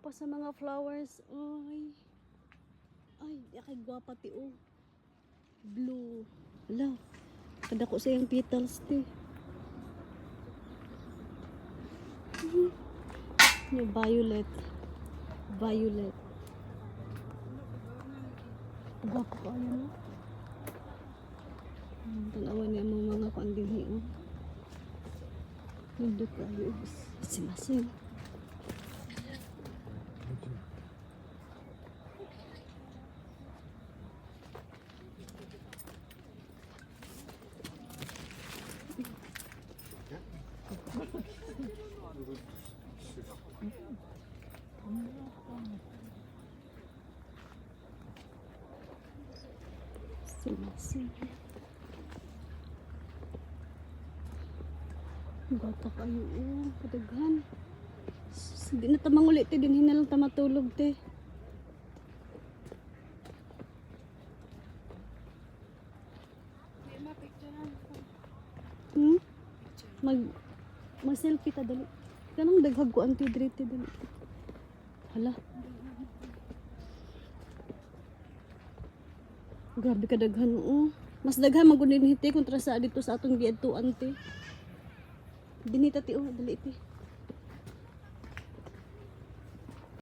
pa sa mga flowers. Ay, kay gwapa ti oh. Blue. Ala, kada ko sa yung petals ti. Yung violet. Violet. Gwapa ko ayan oh. Tanawan niya mga pandinghi oh. Nandun ko ayun. Simasing. Simasing. Bata kayo oh, kadaghan. Hindi na tamang ulit din hinalang tamatulog te. Mag selfie ta dali. Kanang daghag ko anti diri dali. Hala. Grabe ka daghan oh. Mas daghan magunin hiti kontra sa dito sa atong giadtuan te. Dinita ti oh, dali ti.